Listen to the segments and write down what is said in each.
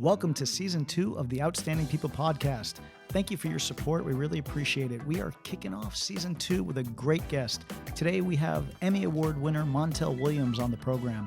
Welcome to Season 2 of the Outstanding People Podcast. Thank you for your support. We really appreciate it. We are kicking off Season 2 with a great guest. Today we have Emmy Award winner Montel Williams on the program.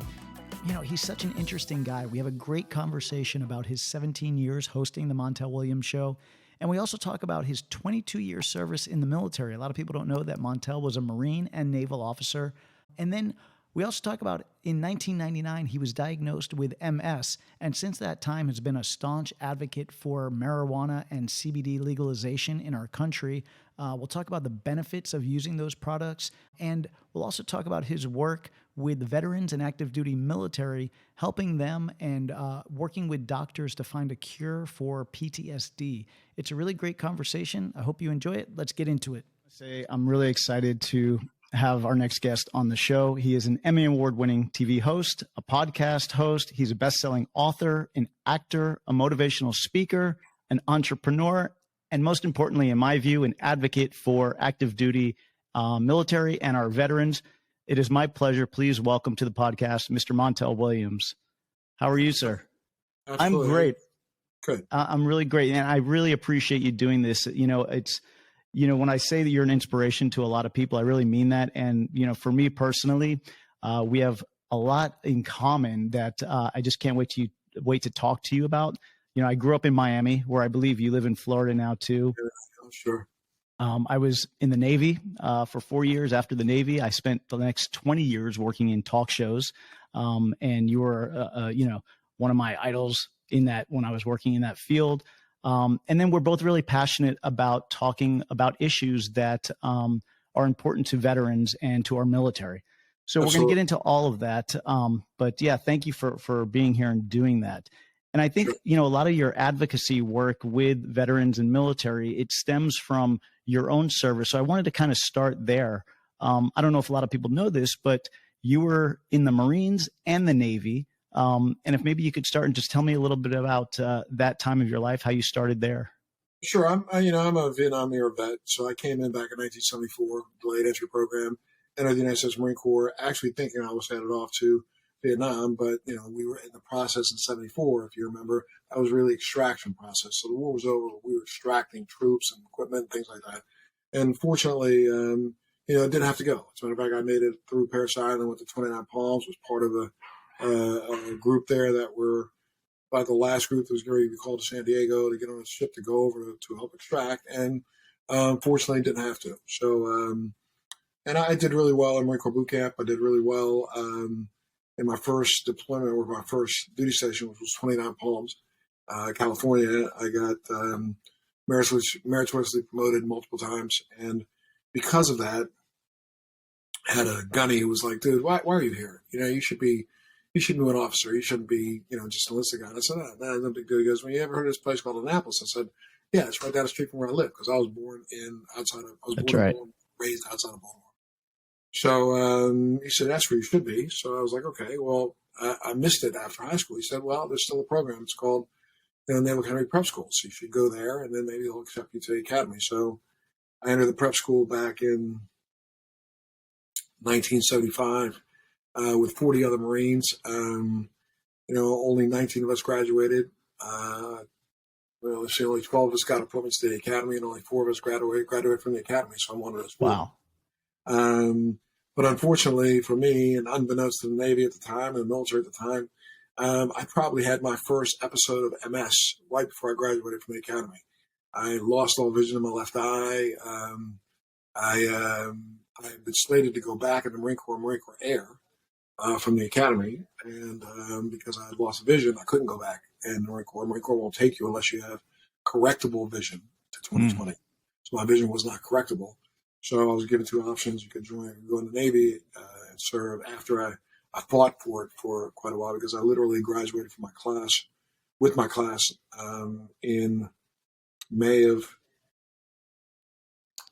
You know, he's such an interesting guy. We have a great conversation about his 17 years hosting the Montel Williams Show. And we also talk about his 22-year service in the military. A lot of people don't know that Montel was a Marine and naval officer. And then we also talk about in 1999, he was diagnosed with MS, and since that time has been a staunch advocate for marijuana and CBD legalization in our country. We'll talk about the benefits of using those products, and we'll also talk about his work with veterans and active duty military, helping them and working with doctors to find a cure for PTSD. It's a really great conversation. I hope you enjoy it. Let's get into it. I'm really excited to have our next guest on the show. He is an Emmy Award winning TV host, a podcast host. He's a best-selling author, an actor, a motivational speaker, an entrepreneur, and most importantly, in my view, an advocate for active duty military and our veterans. It is my pleasure. Please welcome to the podcast, Mr. Montel Williams. How are you, sir? Absolutely. I'm great. Good. I'm really great. And I really appreciate you doing this. When I say that you're an inspiration to a lot of people, I really mean that. And, for me personally, we have a lot in common that I just can't wait to talk to you about. I grew up in Miami, where I believe you live in Florida now too. Yeah, sure. I was in the Navy for 4 years. After the Navy, I spent the next 20 years working in talk shows. And you were, one of my idols in that when I was working in that field. And then we're both really passionate about talking about issues that are important to veterans and to our military. So We're going to get into all of that. But yeah, thank you for being here and doing that. And I think, a lot of your advocacy work with veterans and military, it stems from your own service. So I wanted to kind of start there. I don't know if a lot of people know this, but you were in the Marines and the Navy. And if maybe you could start and just tell me a little bit about that time of your life, how you started there. Sure. I'm a Vietnam era vet. So I came in back in 1974, delayed entry program, entered the United States Marine Corps, actually thinking I was headed off to Vietnam. But, we were in the process in 74, if you remember. That was really extraction process. So the war was over. We were extracting troops and equipment, things like that. And fortunately, it didn't have to go. As a matter of fact, I made it through Parris Island, went to 29 Palms, was part of a group there that were about the last group that was going to be called to San Diego to get on a ship to go over to help extract, and fortunately didn't have to. So, and I did really well in Marine Corps boot camp. I did really well in my first deployment, or my first duty station, which was 29 Palms, California. I got meritoriously promoted multiple times, and because of that, had a gunny who was like, "Dude, why are you here? You should be an officer. You shouldn't be, just an enlisted guy." And I said, no big deal. He goes, "Well, you ever heard of this place called Annapolis?" I said, "Yeah, it's right down the street from where I live," because I was born raised outside of Baltimore. So he said, "That's where you should be." So I was like, "Okay, well, I missed it after high school." He said, "Well, there's still a program. It's called Naval Academy Prep School. So you should go there, and then maybe they'll accept you to the academy." So I entered the prep school back in 1975. With 40 other Marines. Only 19 of us graduated. Only 12 of us got appointments to the academy, and only 4 of us graduated from the academy. So I'm one of those. Wow. But unfortunately for me, and unbeknownst to the Navy at the time and the military at the time, I probably had my first episode of MS right before I graduated from the academy. I lost all vision in my left eye. I had been slated to go back in the Marine Corps Air. From the academy, and because I had lost vision, I couldn't go back in the Marine Corps. Marine Corps won't take you unless you have correctable vision to 2020. So my vision was not correctable. So I was given 2 options. You could go in the Navy and serve. After I fought for it for quite a while, because I literally graduated from my class in May of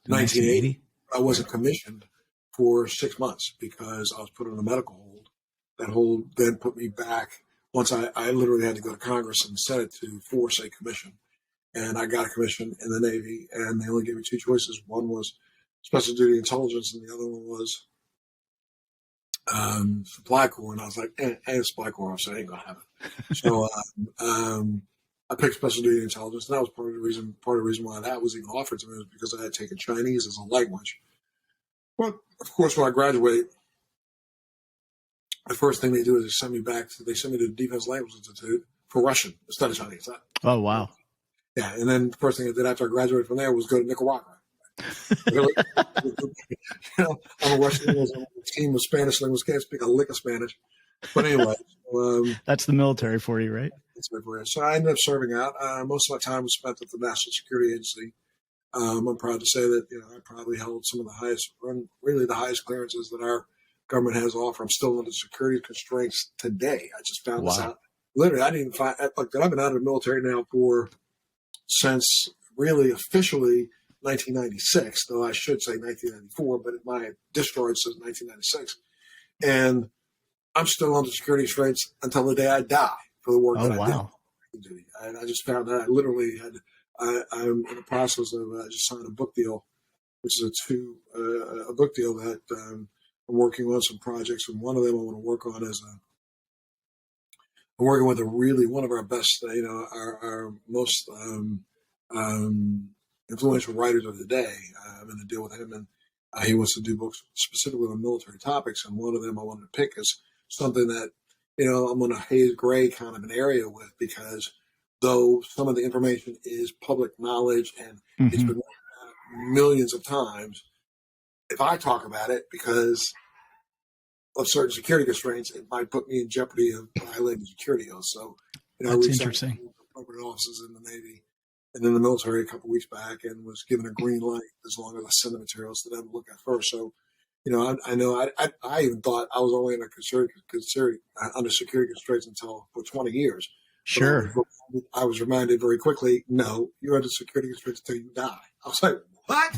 1980. I wasn't commissioned for 6 months because I was put on a medical hold. That hold then put me back. Once I literally had to go to Congress and Senate to force a commission. And I got a commission in the Navy, and they only gave me 2 choices. One was special duty intelligence, and the other one was supply corps. And I was like, supply corps officer, I ain't going to have it. So I picked special duty intelligence, and that was part of the reason why that was even offered to me was because I had taken Chinese as a language. But of course, when I graduate, the first thing they do is they send me to the Defense Language Institute for Russian instead of Chinese. Oh, wow. Yeah, and then the first thing I did after I graduated from there was go to Nicaragua. You know, I'm a Russian. I'm on a team of Spanish linguists. Can't speak a lick of Spanish. But anyway. That's the military for you, right? So I ended up serving out. Most of my time was spent at the National Security Agency. I'm proud to say that I probably held some of the highest, really the highest clearances that our government has to offer. I'm still under security constraints today. I just found this out. Literally, I didn't even find like that. I've been out of the military now since really officially 1996, though I should say 1994, but my discharge says 1996, and I'm still under security constraints until the day I die for the work that I did. And I just found that I literally had. I'm in the process of just signing a book deal, which is a book deal that I'm working on some projects, and one of them I want to work on is I'm working with one of our best, our most influential writers of the day. I'm going to deal with him, and he wants to do books specifically on military topics, and one of them I wanted to pick is something that I'm on a haze gray kind of an area with, because though some of the information is public knowledge and it's been millions of times, if I talk about it because of certain security constraints, it might put me in jeopardy of violating security oaths. So, that's interesting. Appropriate officers in the Navy and in the military a couple of weeks back, and was given a green light as long as I send the materials to them to look at first. So, I know I even thought I was only under security constraints until for 20 years. Sure. I was reminded very quickly, no, you're under security constraints until you die. I was like, what?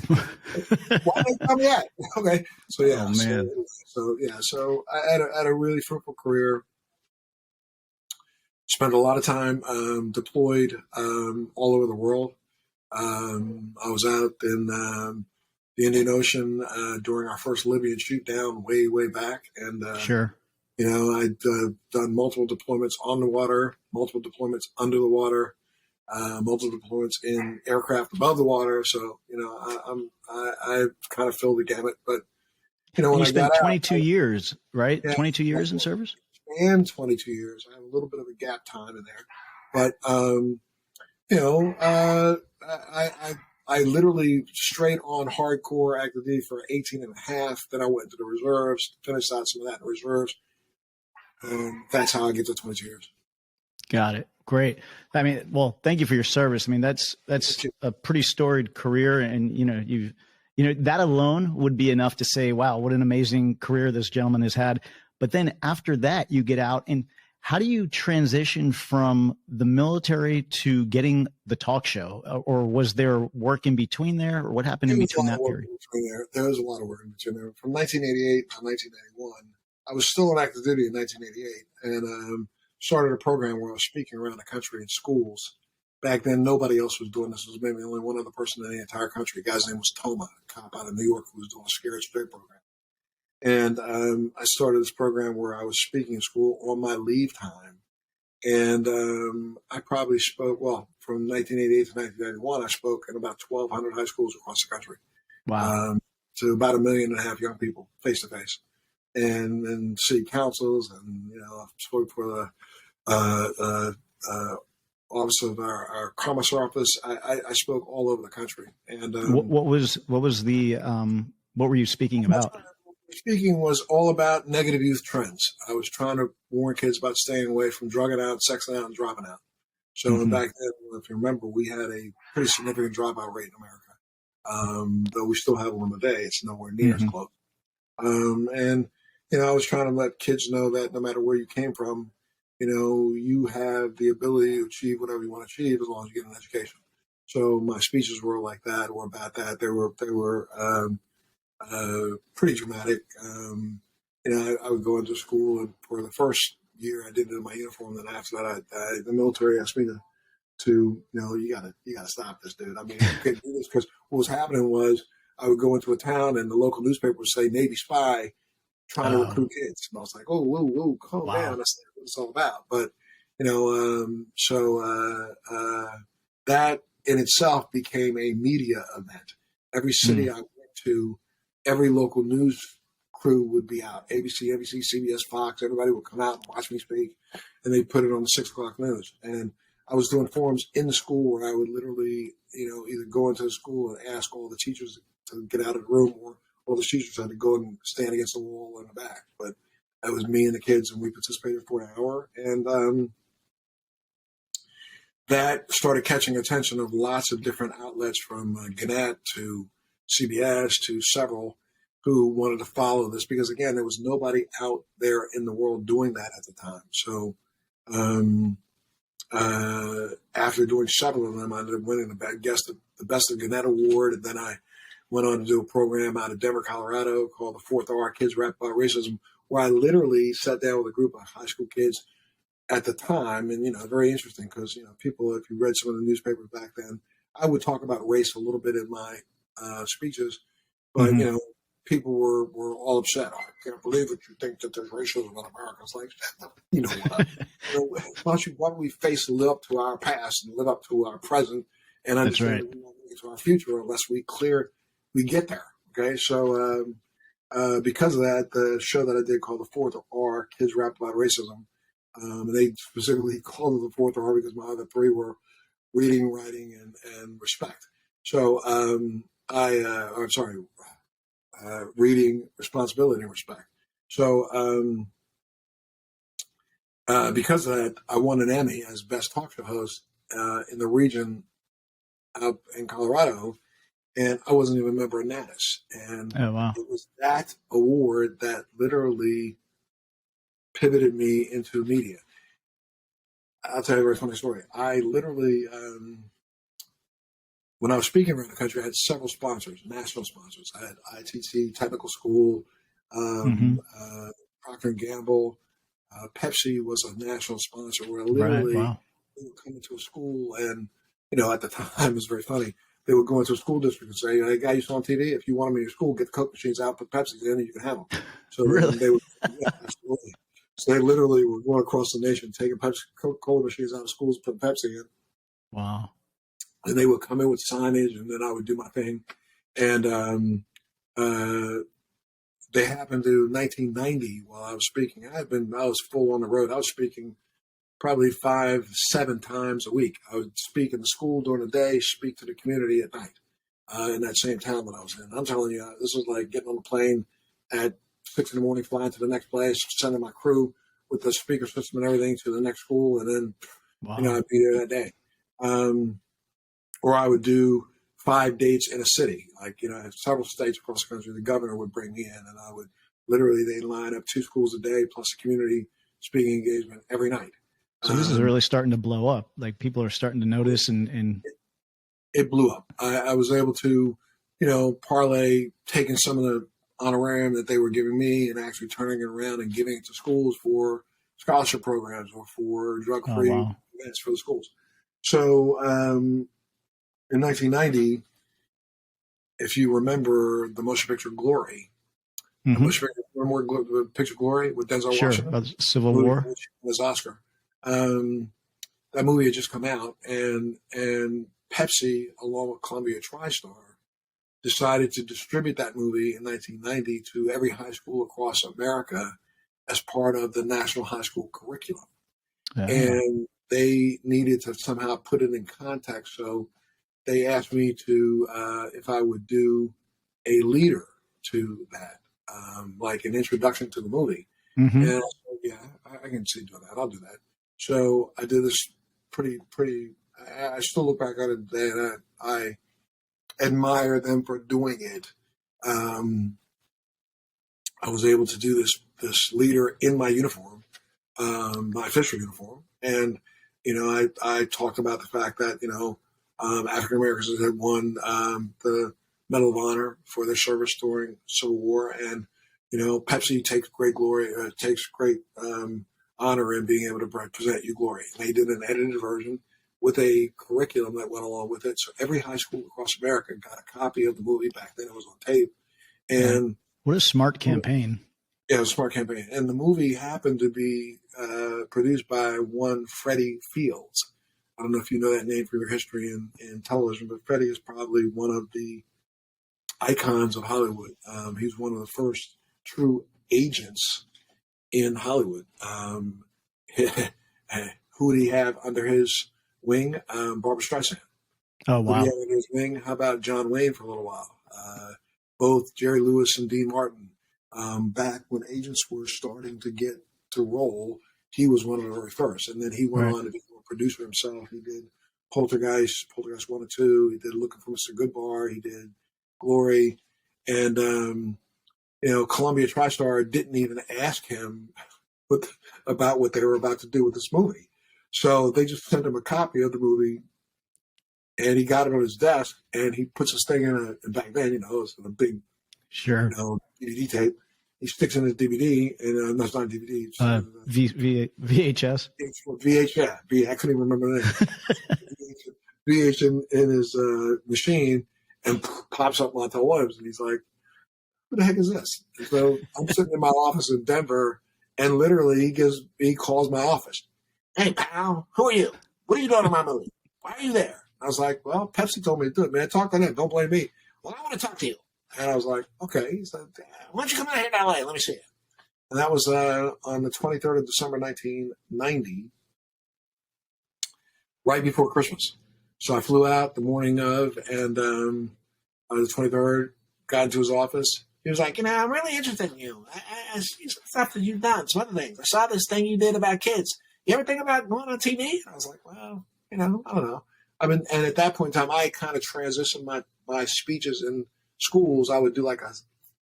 Why didn't they tell me that? Okay. So, yeah. Oh, man. So I had a really fruitful career. Spent a lot of time deployed all over the world. I was out in the Indian Ocean during our first Libyan shoot down way, way back. And sure. I'd done multiple deployments on the water, multiple deployments under the water, multiple deployments in aircraft above the water. So, I kind of filled the gamut. But, when you I spent got 22 out, years, right? Yeah, 22 years in service? And 22 years. I have a little bit of a gap time in there. But, I literally straight on hardcore active duty for 18 and a half. Then I went into the reserves, finished out some of that in the reserves. That's how I get to 22 years. Got it. Great. I mean, well, thank you for your service. I mean, that's a pretty storied career, and that alone would be enough to say, wow, what an amazing career this gentleman has had. But then after that, you get out, and how do you transition from the military to getting the talk show? Or was there work in between there? Or what happened in between that period? There was a lot of work in between there. From 1988 to 1991, I was still on active duty in 1988, and started a program where I was speaking around the country in schools. Back then, nobody else was doing this. There was maybe only one other person in the entire country. The guy's name was Toma, a cop out of New York who was doing a scared straight program. And I started this program where I was speaking in school on my leave time. And I probably spoke, from 1988 to 1991, I spoke in about 1,200 high schools across the country. Wow. To about 1.5 million young people, face to face. And city councils, and I spoke for the office of our commissar office. I spoke all over the country. And what were you speaking about? Speaking was all about negative youth trends. I was trying to warn kids about staying away from drugging out, sexing out, and dropping out. So back then, if you remember, we had a pretty significant dropout rate in America. Though we still have one today, it's nowhere near as close. And I was trying to let kids know that no matter where you came from, you have the ability to achieve whatever you want to achieve as long as you get an education. So my speeches were like that, or about that. They were pretty dramatic. I would go into school, and for the first year, I did it in my uniform. Then after that, the military asked me to you gotta stop this, dude. I mean, you can't do this, because what was happening was I would go into a town, and the local newspaper would say Navy spy trying to recruit kids, and I was like, whoa, calm down. That's not what it's all about. But That in itself became a media event. Every city I went to, every local news crew would be out. ABC, NBC, CBS, Fox, everybody would come out and watch me speak, and they put it on the 6 o'clock news. And I was doing forums in the school where I would literally, either go into the school and ask all the teachers to get out of the room, or all the teachers had to go and stand against the wall in the back. But that was me and the kids, and we participated for an hour. And that started catching attention of lots of different outlets, from Gannett to CBS to several, who wanted to follow this, because, again, there was nobody out there in the world doing that at the time. So after doing several of them, I ended up winning the Best of Gannett Award, and then I went on to do a program out of Denver, Colorado, called the Fourth R, Kids Rap About Racism, where I literally sat down with a group of high school kids at the time. And, very interesting, because, people, if you read some of the newspapers back then, I would talk about race a little bit in my speeches, but, people were all upset. I can't believe that you think that there's racism in America. It's like, why don't we live up to our past and live up to our present, and understand that we won't get to our future unless we get there. Okay. So, because of that, the show that I did called The Fourth R, Kids Rap About Racism, they specifically called it The Fourth R because my other three were reading, writing, and respect. So, reading, responsibility, and respect. So, because of that, I won an Emmy as Best Talk Show Host in the region up in Colorado, and I wasn't even a member of Natus. And it was that award that literally pivoted me into media. I'll tell you a very funny story. I literally, when I was speaking around the country, I had several sponsors, national sponsors. I had ITT Technical School, Procter & Gamble, Pepsi was a national sponsor, where literally they would come into a school, and, at the time, it was very funny. They would go into a school district and say, "Hey, guy you saw on TV, if you want them in your school, get the Coke machines out, put Pepsi in, and you can have them." So really? they would, yeah, absolutely. So they literally were going across the nation, taking Coca-Cola machines out of schools, putting Pepsi in. Wow. And they would come in with signage, and then I would do my thing. And they happened to 1990 while I was speaking. I was full on the road. I was speaking probably 5-7 times a week. I would speak in the school during the day, speak to the community at night in that same town that I was in. I'm telling you, this was like getting on a plane at 6 a.m, flying to the next place, sending my crew with the speaker system and everything to the next school, and then I'd be there that day. Or I would do 5 dates in a city, like several states across the country. The governor would bring me in, and I would literally, they'd line up 2 schools a day plus a community speaking engagement every night. So this is really starting to blow up. Like, people are starting to notice, and it blew up. I was able to, parlay taking some of the honorarium that they were giving me and actually turning it around and giving it to schools for scholarship programs or for drug-free events for the schools. So in 1990, if you remember the motion picture Glory, remember the picture Glory with Denzel Washington? Sure, Civil War. His Oscar. That movie had just come out, and Pepsi, along with Columbia TriStar, decided to distribute that movie in 1990 to every high school across America as part of the national high school curriculum. And they needed to somehow put it in context. So they asked me to, if I would do a leader to that, like an introduction to the movie. And I said, yeah, I can see doing that. I'll do that. So I did this pretty, I still look back on it today, and I admire them for doing it. I was able to do this leader in my uniform, my official uniform. And, I talked about the fact that, African Americans had won the Medal of Honor for their service during Civil War. And, Pepsi takes great honor in being able to present you glory. And they did an edited version with a curriculum that went along with it. So every high school across America got a copy of the movie. Back then it was on tape. And what a smart campaign. Yeah, it was a smart campaign. And the movie happened to be produced by one Freddie Fields. I don't know if you know that name from your history in television, but Freddie is probably one of the icons of Hollywood. He's one of the first true agents in Hollywood. Who did he have under his wing? Barbara Streisand. Oh, Who did wow. he have under his wing? How about John Wayne for a little while? Both Jerry Lewis and Dean Martin. Back when agents were starting to get to roll, he was one of the very first. And then he went Right. on to become a producer himself. He did Poltergeist 1 and 2. He did Looking for Mr. Goodbar. He did Glory. And, Columbia TriStar didn't even ask him about what they were about to do with this movie. So they just sent him a copy of the movie, and he got it on his desk, and he puts this thing in back then, it was a big, Sure. DVD tape. He sticks in his DVD, and that's not a DVD. It's, VHS. it's VHS. I couldn't even remember the name. VH in his machine, and pops up Montel Williams, and he's like, "Who the heck is this?" And so I'm sitting in my office in Denver, and literally he calls my office. "Hey, pal, who are you? What are you doing in my movie? Why are you there?" I was like, "Well, Pepsi told me to do it, man. Talk to them. Don't blame me." "Well, I want to talk to you." And I was like, "Okay." He said, "Why don't you come out here to LA? Let me see you." And that was on the 23rd of December, 1990, right before Christmas. So I flew out the morning of, and on the 23rd, got into his office. He was like, "I'm really interested in you. I see some stuff that you've done, some other things. I saw this thing you did about kids. You ever think about going on TV?" I was like, "Well, I don't know." And at that point in time, I kind of transitioned my speeches in schools. I would do like a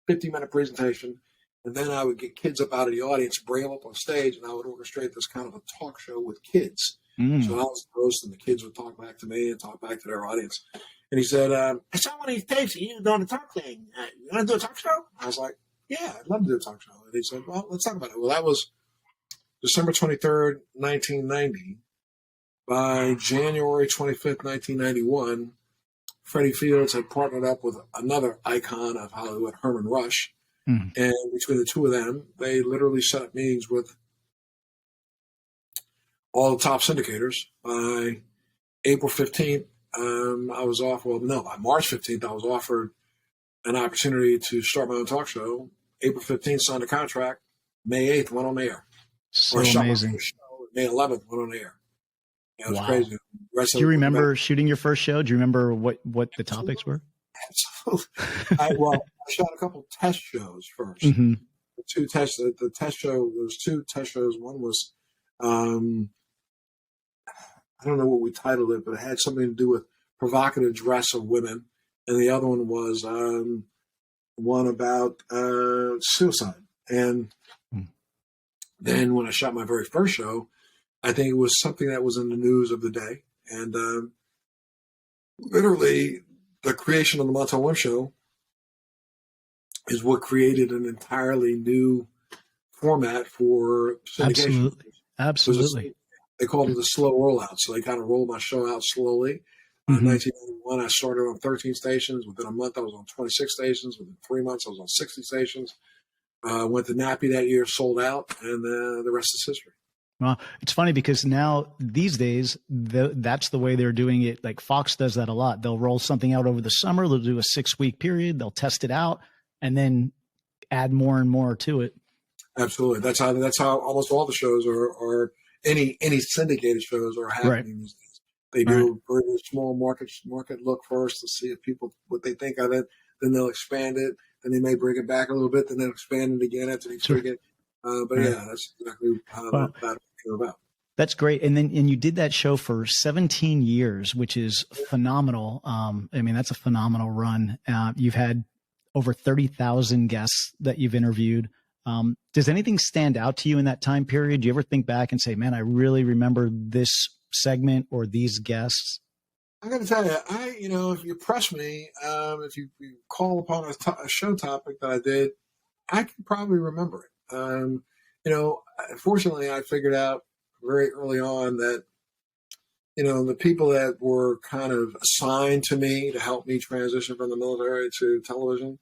50-minute presentation, and then I would get kids up out of the audience, bring them up on stage, and I would orchestrate this kind of a talk show with kids. So I was the host, and the kids would talk back to me and talk back to their audience. And he said, "I saw one of these tapes of you doing a talk thing. You want to do a talk show?" I was like, "Yeah, I'd love to do a talk show." And he said, "Well, let's talk about it." Well, that was December 23rd, 1990. By January 25th, 1991, Freddie Fields had partnered up with another icon of Hollywood, Herman Rush. And between the two of them, they literally set up meetings with all the top syndicators. By April 15th, I was offered, by March 15th, I was offered an opportunity to start my own talk show. April 15th, signed a contract. May 8th, went on air. So amazing. May 11th, went on air. It was Wow. crazy. Do you remember shooting your first show? Do you remember what the topics were? Absolutely. I shot a couple test shows first. Mm-hmm. The test show, there was 2 test shows. One was, I don't know what we titled it, but it had something to do with provocative dress of women. And the other one was one about suicide. And then when I shot my very first show, I think it was something that was in the news of the day. And literally, the creation of the Montel Williams Show is what created an entirely new format for syndication. Absolutely. They called it the slow rollout. So they kind of rolled my show out slowly. In 1991, I started on 13 stations. Within a month, I was on 26 stations. Within 3 months, I was on 60 stations. Went to Nappy that year, sold out, and the rest is history. Well, it's funny because now these days, that's the way they're doing it. Like Fox does that a lot. They'll roll something out over the summer. They'll do a 6-week period. They'll test it out and then add more and more to it. Absolutely. That's how almost all the shows are any syndicated shows are happening these days. They do a very small market look first to see if people, what they think of it. Then they'll expand it. Then they may bring it back a little bit. Then they'll expand it again after they tweak it. Yeah, that's exactly how that came about. That's great. And you did that show for 17 years, which is phenomenal. I mean, that's a phenomenal run. You've had over 30,000 guests that you've interviewed. Does anything stand out to you in that time period? Do you ever think back and say, man, I really remember this segment or these guests? I got to tell you, if you press me, if you call upon a show topic that I did, I can probably remember it. Fortunately, I figured out very early on that, the people that were kind of assigned to me to help me transition from the military to television,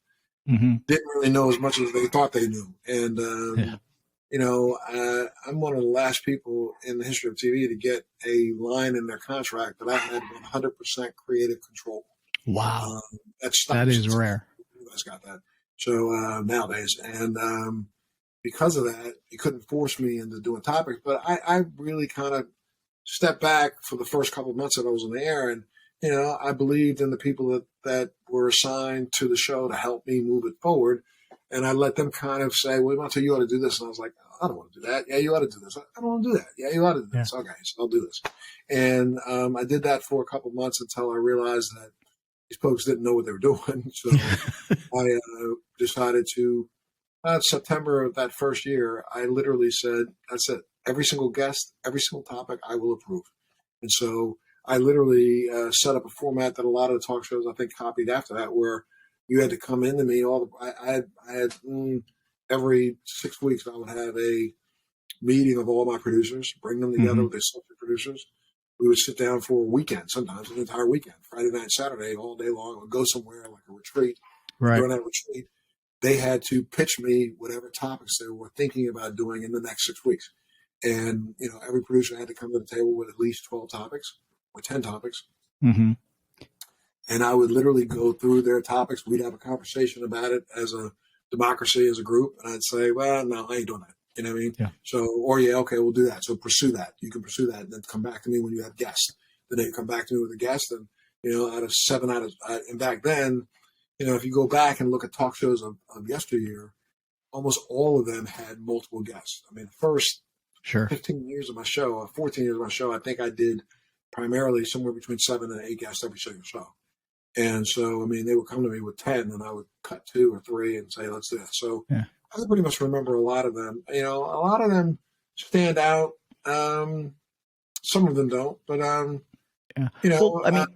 didn't really know as much as they thought they knew. And, Yeah. I'm one of the last people in the history of TV to get a line in their contract that I had 100% creative control. Wow. That's That is rare. You guys got that. So nowadays, and because of that, you couldn't force me into doing topics. But I really kind of stepped back for the first couple of months that I was on the air, and I believed in the people that were assigned to the show to help me move it forward. And I let them kind of say, well, Montel, you ought to do this. And I was like, I don't want to do that. Yeah, you ought to do this. I don't want to do that. Yeah, you ought to do this. Okay, so I'll do this. And I did that for a couple of months until I realized that these folks didn't know what they were doing. So I decided to, September of that first year, I literally said, every single guest, every single topic, I will approve. And so I literally set up a format that a lot of the talk shows, I think, copied after that, where you had to come into me. I had every 6 weeks, I would have a meeting of all my producers, bring them together with their subject producers. We would sit down for a weekend, sometimes an entire weekend, Friday night, Saturday, all day long. We'd go somewhere like a retreat. Right. During that retreat, they had to pitch me whatever topics they were thinking about doing in the next 6 weeks. And, every producer had to come to the table with at least 12 topics or 10 topics. Mm-hmm. And I would literally go through their topics. We'd have a conversation about it as a democracy, as a group. And I'd say, well, no, I ain't doing that. You know what I mean? Yeah. So, or yeah, okay, we'll do that. So pursue that. You can pursue that, and then come back to me when you have guests. Then they come back to me with a guest, and and back then, if you go back and look at talk shows of yesteryear, almost all of them had multiple guests. I mean, the first 15 years of my show, or 14 years of my show, I think I did primarily somewhere between 7 and 8 guests every single show. And so, I mean, they would come to me with 10, and I would cut 2 or 3 and say, let's do that. So I pretty much remember a lot of them. A lot of them stand out. Some of them don't, but, well, I mean,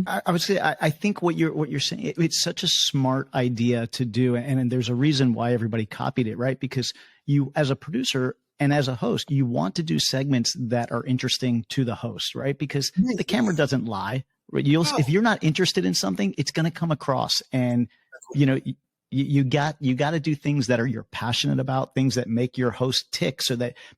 I would say, I think what you're saying, it's such a smart idea to do. And there's a reason why everybody copied it, right? Because you, as a producer and as a host, you want to do segments that are interesting to the host, right? Because the camera doesn't lie. If you're not interested in something, it's going to come across, and you got to do things that you're passionate about, things that make your host tick.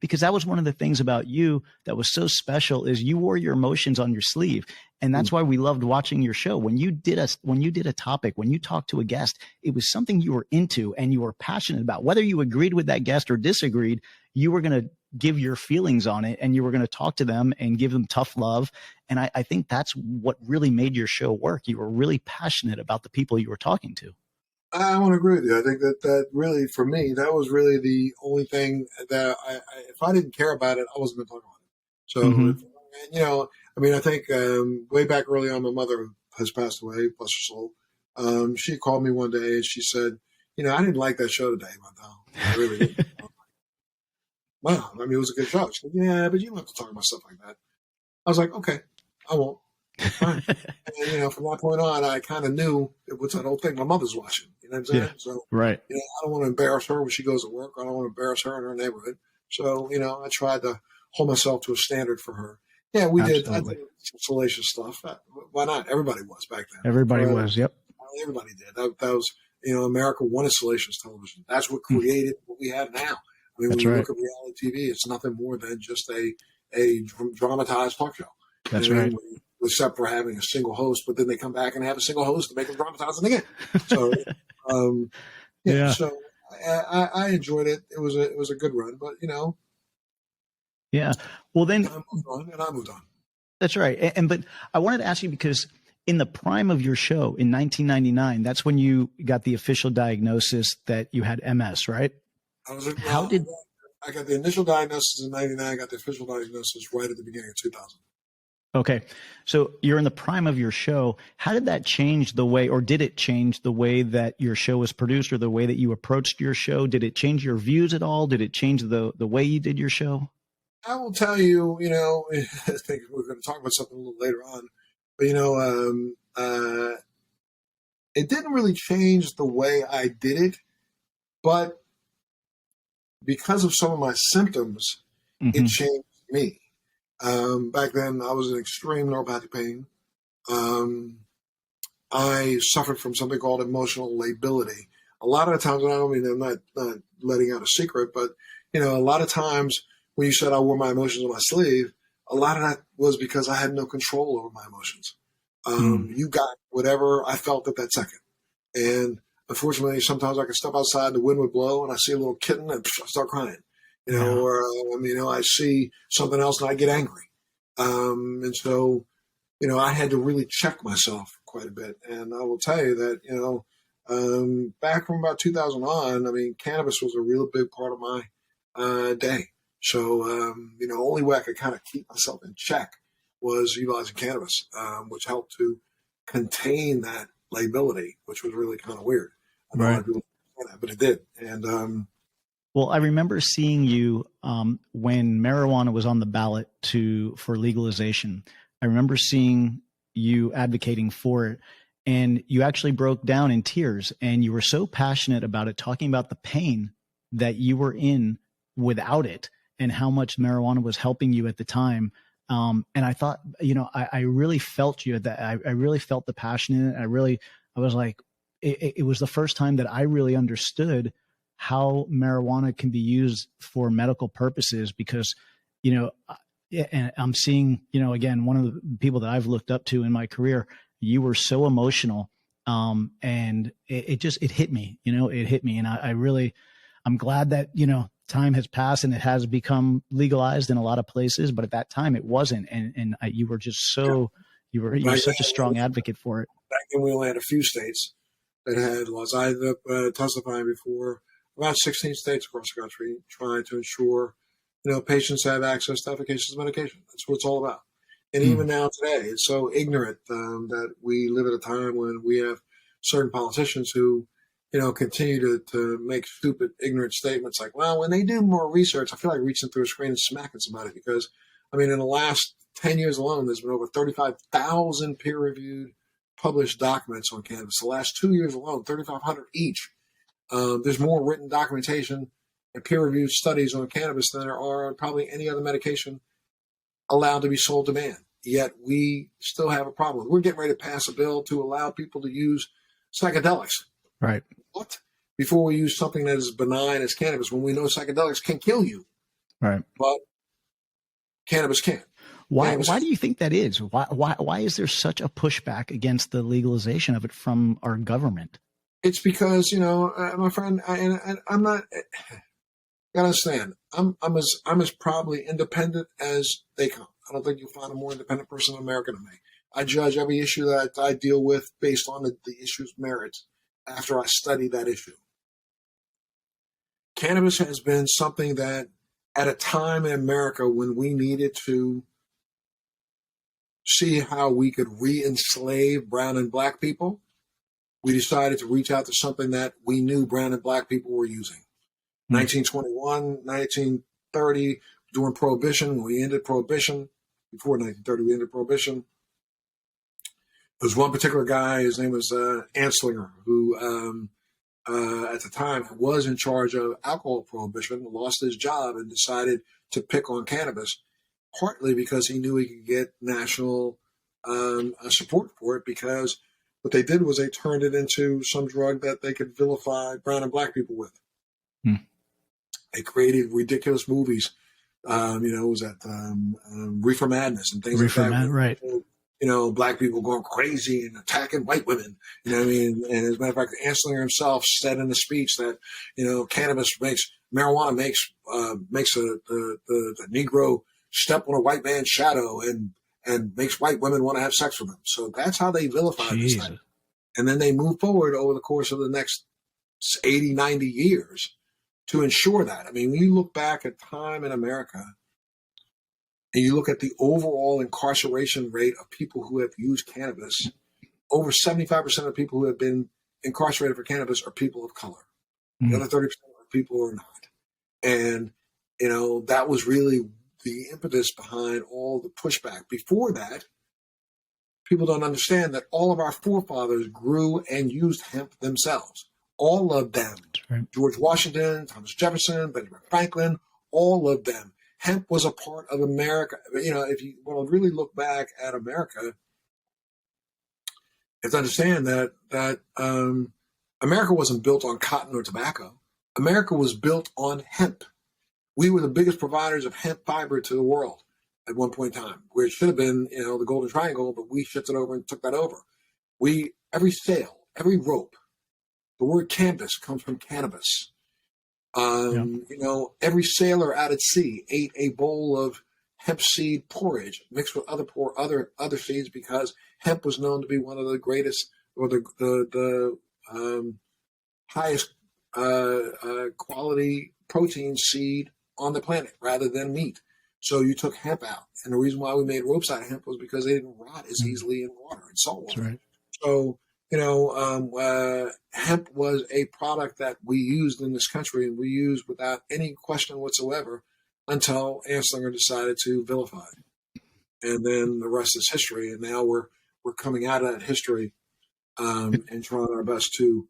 Because that was one of the things about you that was so special, is you wore your emotions on your sleeve. And that's why we loved watching your show. When you did a topic, when you talked to a guest, it was something you were into and you were passionate about. Whether you agreed with that guest or disagreed, you were going to give your feelings on it, and you were going to talk to them and give them tough love. And I think that's what really made your show work. You were really passionate about the people you were talking to. I want to agree with you. I think that really, for me, that was really the only thing that if I didn't care about it, I wasn't going to talk about it. So, I think way back early on, my mother has passed away, bless her soul. She called me one day and she said, I didn't like that show today, Montel. I really didn't. Wow, it was a good show. She said, yeah, but you don't have to talk about stuff like that. I was like, okay, I won't. Fine. And, from that point on, I kind of knew it was that old thing my mother's watching. You know what I'm saying? Yeah, so, right. I don't want to embarrass her when she goes to work. I don't want to embarrass her in her neighborhood. So, I tried to hold myself to a standard for her. Yeah, we did. I did some salacious stuff. Why not? Everybody was back then. Everybody was, yep. Everybody did. That was, America wanted salacious television. That's what created what we have now. I mean, when you look at reality TV, it's nothing more than just a dramatized talk show. That's right. Except for having a single host, but then they come back and have a single host to make them dramatize it again. So, So I enjoyed it. It was a good run, but Yeah. Well, then I moved on. That's right. But I wanted to ask you, because in the prime of your show in 1999, that's when you got the official diagnosis that you had MS, right? I got the initial diagnosis in 99. I got the official diagnosis right at the beginning of 2000. Okay. So you're in the prime of your show. How did that change the way, or did it change the way that your show was produced, or the way that you approached your show? Did it change your views at all? Did it change the way you did your show? I will tell you, I think we're going to talk about something a little later on, but, it didn't really change the way I did it, but because of some of my symptoms, it changed me. Back then, I was in extreme neuropathic pain. I suffered from something called emotional lability. A lot of the times, and I don't mean I'm not letting out a secret, but a lot of times when you said I wore my emotions on my sleeve, a lot of that was because I had no control over my emotions. You got whatever I felt at that second. And unfortunately, sometimes I could step outside, the wind would blow, and I see a little kitten and I start crying. Or I see something else and I get angry. And so, I had to really check myself quite a bit. And I will tell you that, back from about 2000 on, cannabis was a real big part of my day. So, only way I could kind of keep myself in check was utilizing cannabis, which helped to contain that liability, which was really kind of weird. I know a lot of people say that, but it did. And well, I remember seeing you when marijuana was on the ballot for legalization. I remember seeing you advocating for it, and you actually broke down in tears, and you were so passionate about it, talking about the pain that you were in without it and how much marijuana was helping you at the time. And I thought, I really felt you at that. I really felt the passion in it. I was like, it was the first time that I really understood how marijuana can be used for medical purposes, because, and I'm seeing, again, one of the people that I've looked up to in my career, you were so emotional. And it hit me, it hit me. And I'm glad that, time has passed and it has become legalized in a lot of places, but at that time it wasn't. And you were just you were such a strong advocate for it. Back then we only had a few states that had laws. I ended up testifying before about 16 states across the country, trying to ensure, patients have access to efficacious medication. That's what it's all about. And even now today, it's so ignorant that we live at a time when we have certain politicians who, continue to make stupid, ignorant statements like, well, when they do more research, I feel like reaching through a screen and smacking somebody because, in the last 10 years alone, there's been over 35,000 peer-reviewed published documents on cannabis. The last 2 years alone, 3,500 each. There's more written documentation and peer-reviewed studies on cannabis than there are on probably any other medication allowed to be sold to man. Yet we still have a problem. We're getting ready to pass a bill to allow people to use psychedelics. Right. What? Before we use something that is benign as cannabis, when we know psychedelics can kill you. Right. But cannabis can't. Why do you think that is? Why is there such a pushback against the legalization of it from our government? It's because, my friend, I'm not. You gotta understand, I'm as probably independent as they come. I don't think you'll find a more independent person in America than me. I judge every issue that I deal with based on the issue's merits after I study that issue. Cannabis has been something that, at a time in America when we needed to see how we could re-enslave brown and black people, we decided to reach out to something that we knew brown and black people were using. 1921, 1930, during Prohibition, we ended Prohibition. Before 1930, we ended Prohibition. There was one particular guy, his name was Anslinger, who at the time was in charge of alcohol prohibition, lost his job and decided to pick on cannabis, partly because he knew he could get national support for it, because what they did was they turned it into some drug that they could vilify brown and black people with. They created ridiculous movies. It was at Reefer Madness and things like that. Right. Black people going crazy and attacking white women. And as a matter of fact, Anslinger himself said in the speech that, marijuana makes the Negro step on a white man's shadow and makes white women want to have sex with them. So that's how they vilified this thing. And then they moved forward over the course of the next 80, 90 years to ensure that. When you look back at time in America and you look at the overall incarceration rate of people who have used cannabis, over 75% of people who have been incarcerated for cannabis are people of color. The other 30% of people are not. And, that was really the impetus behind all the pushback. Before that, people don't understand that all of our forefathers grew and used hemp themselves. All of them. Right. George Washington, Thomas Jefferson, Benjamin Franklin, all of them. Hemp was a part of America. If you want to really look back at America, have to understand that America wasn't built on cotton or tobacco. America was built on hemp. We were the biggest providers of hemp fiber to the world at one point in time, where it should have been, the Golden Triangle, but we shifted over and took that over. Every sail, every rope, the word canvas comes from cannabis. Every sailor out at sea ate a bowl of hemp seed porridge mixed with other seeds, because hemp was known to be one of the greatest, or the highest quality protein seed on the planet, rather than meat. So you took hemp out, and the reason why we made ropes out of hemp was because they didn't rot as easily in water, in salt water. Right. So hemp was a product that we used in this country, and we used without any question whatsoever until Anslinger decided to vilify it. And then the rest is history. And now we're coming out of that history and trying our best to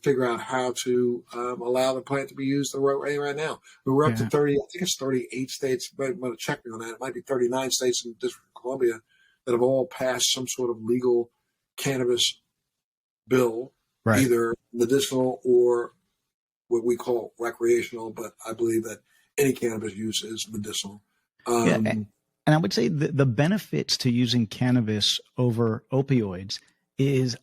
figure out how to allow the plant to be used the right way right now. We're up to 30, I think it's 38 states, but check me on that. It might be 39 states in the District of Columbia that have all passed some sort of legal cannabis bill, either medicinal or what we call recreational, but I believe that any cannabis use is medicinal. And I would say the benefits to using cannabis over opioids is,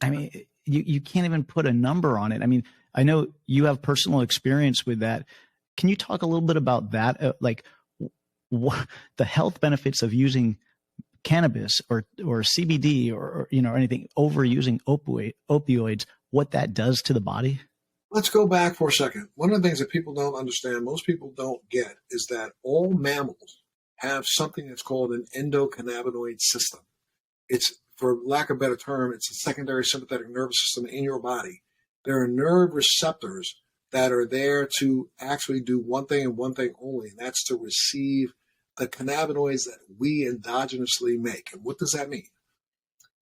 you can't even put a number on it. I know you have personal experience with that. Can you talk a little bit about that? What the health benefits of using cannabis or CBD or anything over using opioids, what that does to the body? Let's go back for a second. One of the things that people don't understand, most people don't get, is that all mammals have something that's called an endocannabinoid system. It's, for lack of a better term, it's a secondary sympathetic nervous system in your body. There are nerve receptors that are there to actually do one thing and one thing only, and that's to receive the cannabinoids that we endogenously make. And what does that mean?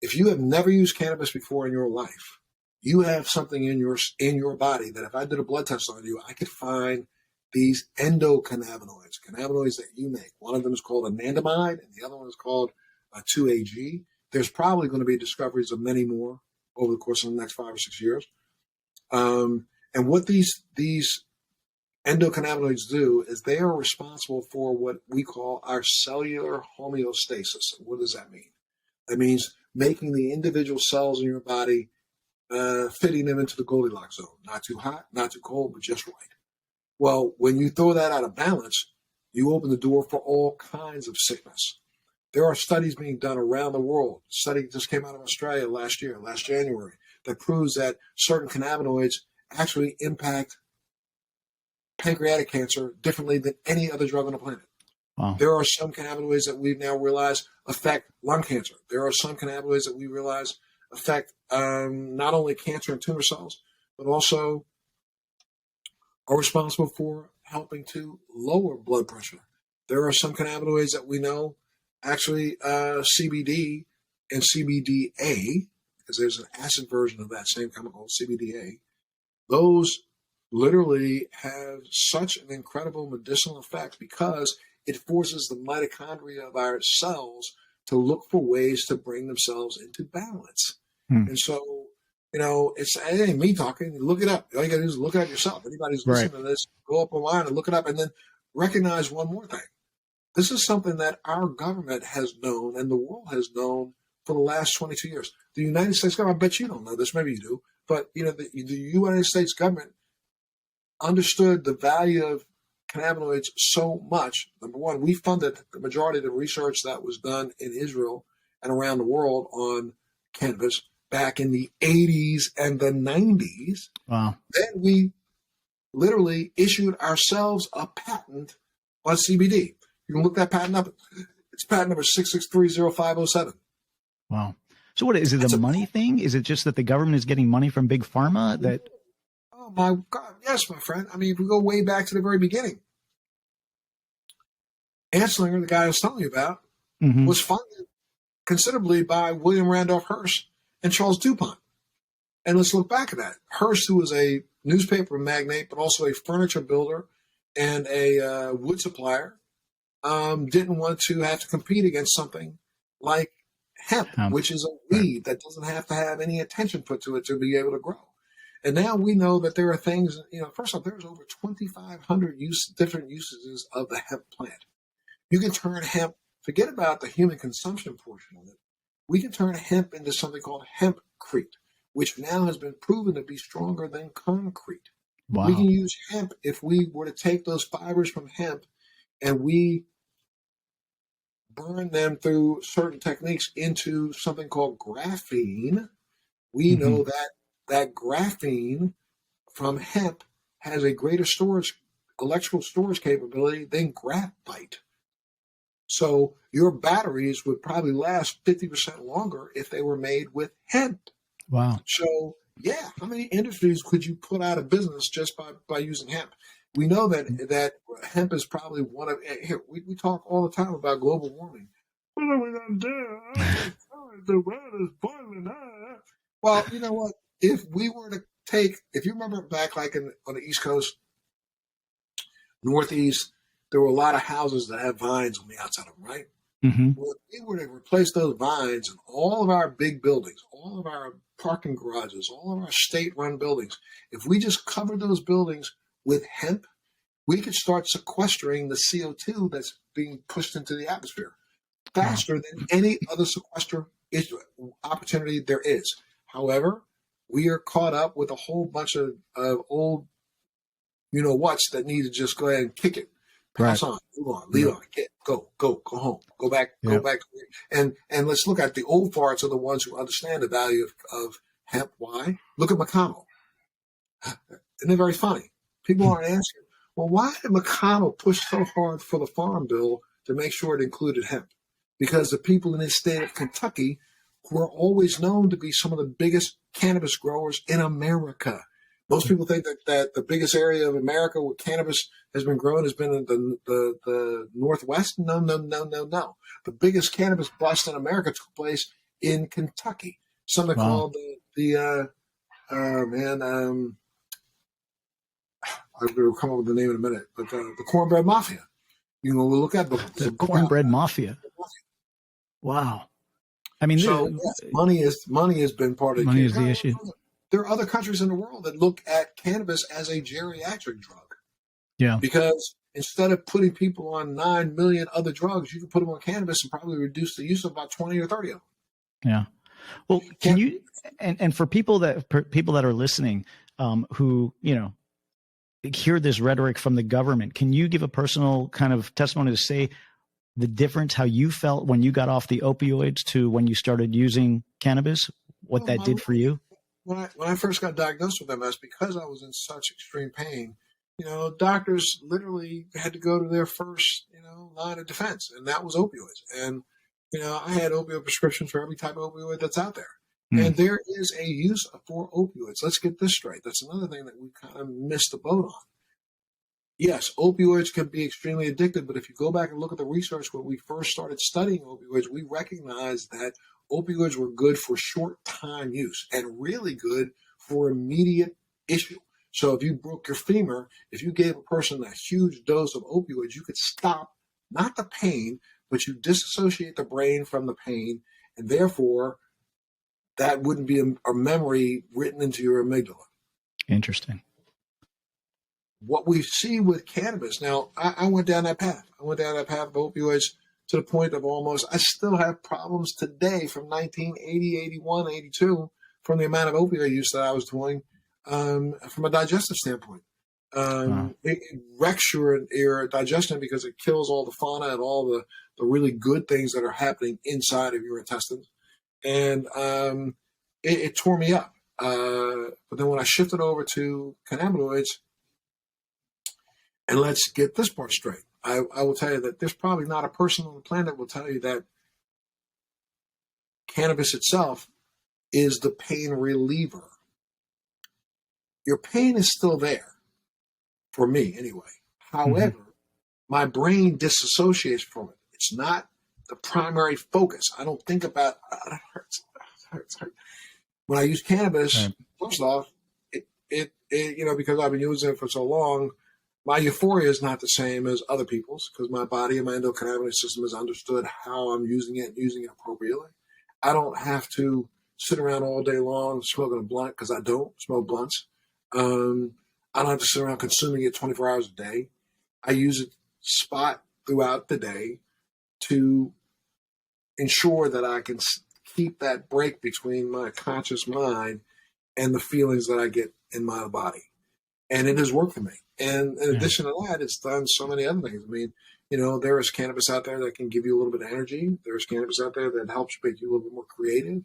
If you have never used cannabis before in your life, you have something in your body that if I did a blood test on you, I could find these endocannabinoids, cannabinoids that you make. One of them is called anandamide, and the other one is called 2-AG. There's probably going to be discoveries of many more over the course of the next 5 or 6 years. And what these endocannabinoids do is they are responsible for what we call our cellular homeostasis. What does that mean? That means making the individual cells in your body, fitting them into the Goldilocks zone. Not too hot, not too cold, but just right. Well, when you throw that out of balance, you open the door for all kinds of sickness. There are studies being done around the world. A study just came out of Australia last January, that proves that certain cannabinoids actually impact pancreatic cancer differently than any other drug on the planet. Wow. There are some cannabinoids that we've now realized affect lung cancer. There are some cannabinoids that we realize affect not only cancer and tumor cells, but also are responsible for helping to lower blood pressure. There are some cannabinoids that we know actually CBD and CBDA, because there's an acid version of that same chemical, CBDA, those literally have such an incredible medicinal effect because it forces the mitochondria of our cells to look for ways to bring themselves into balance. And so, it ain't me talking. Look it up. All you got to do is look it up yourself. Anybody's listening to this, go up online and look it up, and then recognize one more thing. This is something that our government has known and the world has known for the last 22 years. The United States government, I bet you don't know this, maybe you do, but the United States government understood the value of cannabinoids so much. Number one, we funded the majority of the research that was done in Israel and around the world on cannabis back in the 80s and the 90s. Wow. Then we literally issued ourselves a patent on CBD. You can look that patent up. It's patent number 6630507. Wow. So what is it, a money thing? Is it just that the government is getting money from big pharma? Oh my God, yes, my friend. If we go way back to the very beginning, Anslinger, the guy I was telling you about, was funded considerably by William Randolph Hearst and Charles DuPont. And let's look back at that. Hearst, who was a newspaper magnate, but also a furniture builder and a wood supplier, didn't want to have to compete against something like hemp, which is a weed that doesn't have to have any attention put to it to be able to grow. And now we know that there are things, first off, there's over 2,500 different usages of the hemp plant. You can turn hemp, forget about the human consumption portion of it. We can turn hemp into something called hempcrete, which now has been proven to be stronger than concrete. Wow. We can use hemp if we were to take those fibers from hemp and we burn them through certain techniques into something called graphene. We know that graphene from hemp has a greater electrical storage capability than graphite. So your batteries would probably last 50% longer if they were made with hemp. Wow. So, yeah, how many industries could you put out of business just by using hemp? We know that hemp is probably one of here. We talk all the time about global warming. What are we gonna do? The world is boiling. Well, you know what? If we were to if you remember back like on the East Coast, Northeast, there were a lot of houses that had vines on the outside of them, right? Mm-hmm. Well, if we were to replace those vines in all of our big buildings, all of our parking garages, all of our state-run buildings, if we just covered those buildings with hemp, we could start sequestering the CO2 that's being pushed into the atmosphere faster than any other sequester opportunity there is. However, we are caught up with a whole bunch of old, whats that need to just go ahead and kick it. Pass on, move on, leave on, go home, go back. And let's look at the old farts are the ones who understand the value of hemp. Why? Look at McConnell. Isn't it very funny? People aren't asking, well, why did McConnell push so hard for the farm bill to make sure it included hemp? Because the people in his state of Kentucky were always known to be some of the biggest cannabis growers in America. Most people think that the biggest area of America where cannabis has been grown has been in the Northwest. No. The biggest cannabis bust in America took place in Kentucky. Something called I will come up with the name in a minute, but the Cornbread Mafia. We'll look at the Cornbread Mafia. Wow. I mean, money has been part of money is the issue. There are other countries in the world that look at cannabis as a geriatric drug. Yeah. Because instead of putting people on 9 million other drugs, you can put them on cannabis and probably reduce the use of about 20 or 30 of them. Yeah. Well, can you, and for people that are listening, who, hear this rhetoric from the government, can you give a personal kind of testimony to say the difference, how you felt when you got off the opioids to when you started using cannabis, what that did for you? When I first got diagnosed with MS, because I was in such extreme pain, doctors literally had to go to their first, line of defense, and that was opioids. And, I had opioid prescriptions for every type of opioid that's out there. And there is a use for opioids. Let's get this straight. That's another thing that we kind of missed the boat on. Yes, opioids can be extremely addictive, but if you go back and look at the research when we first started studying opioids, we recognized that opioids were good for short time use and really good for immediate issue. So if you broke your femur, if you gave a person a huge dose of opioids, you could stop not the pain, but you disassociate the brain from the pain, and therefore that wouldn't be a memory written into your amygdala. Interesting. What we see with cannabis, now I went down that path. I went down that path of opioids to the point of I still have problems today from 1980, 81, 82 from the amount of opioid use that I was doing from a digestive standpoint. It wrecks your digestion because it kills all the fauna and all the really good things that are happening inside of your intestines. And it tore me up. But then when I shifted over to cannabinoids, and let's get this part straight, I will tell you that there's probably not a person on the planet that will tell you that cannabis itself is the pain reliever. Your pain is still there, for me anyway. However, my brain disassociates from it. It's not the primary focus. I don't think about, it hurts. When I use cannabis, first off, it because I've been using it for so long, my euphoria is not the same as other people's because my body and my endocannabinoid system has understood how I'm using it appropriately. I don't have to sit around all day long smoking a blunt because I don't smoke blunts. I don't have to sit around consuming it 24 hours a day. I use it spot throughout the day to ensure that I can keep that break between my conscious mind and the feelings that I get in my body. And it has worked for me. And in addition to that, it's done so many other things. I mean, there is cannabis out there that can give you a little bit of energy. There's cannabis out there that helps make you a little bit more creative.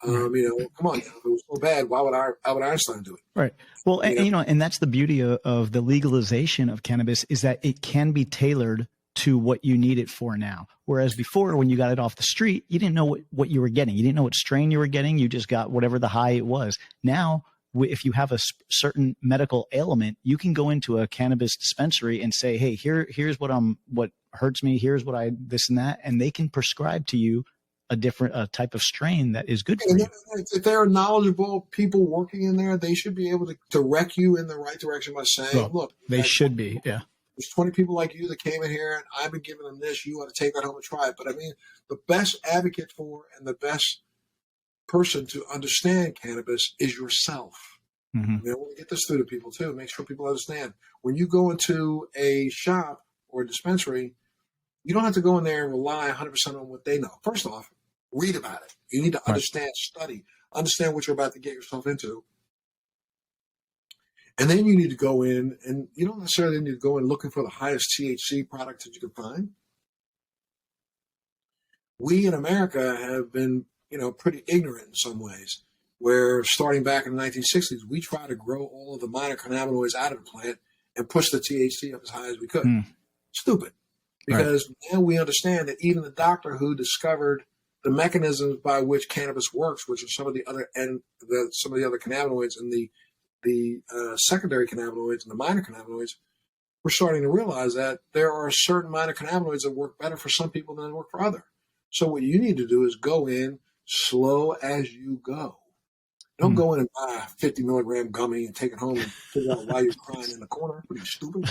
Come on, if it was so bad, why would Einstein do it? Right. Well, and that's the beauty of the legalization of cannabis, is that it can be tailored to what you need it for now. Whereas before, when you got it off the street, you didn't know what you were getting. You didn't know what strain you were getting. You just got whatever the high it was. Now, if you have a certain medical ailment, you can go into a cannabis dispensary and say, hey, here's what hurts me. Here's what this and that. And they can prescribe to you a different type of strain that is good for you. If there are knowledgeable people working in there, they should be able to direct you in the right direction by saying, look, they should be. Yeah. There's 20 people like you that came in here and I've been giving them this. You want to take that home and try it. But I mean, the best advocate for and the best person to understand cannabis is yourself. Mm-hmm. I want to get this through to people too. Make sure people understand. When you go into a shop or a dispensary, you don't have to go in there and rely 100% on what they know. First off, read about it. You need to understand, study, understand what you're about to get yourself into. And then you need to go in, and you don't necessarily need to go in looking for the highest THC product that you can find. We in America have been, pretty ignorant in some ways, where starting back in the 1960s, we tried to grow all of the minor cannabinoids out of the plant and push the THC up as high as we could. Stupid. Because now we understand that even the doctor who discovered the mechanisms by which cannabis works, which are some of the other cannabinoids and the secondary cannabinoids and the minor cannabinoids, we're starting to realize that there are certain minor cannabinoids that work better for some people than they work for others. So what you need to do is go in slow as you go. Don't go in and buy a 50 milligram gummy and take it home and figure out why you're crying in the corner. What are you, stupid?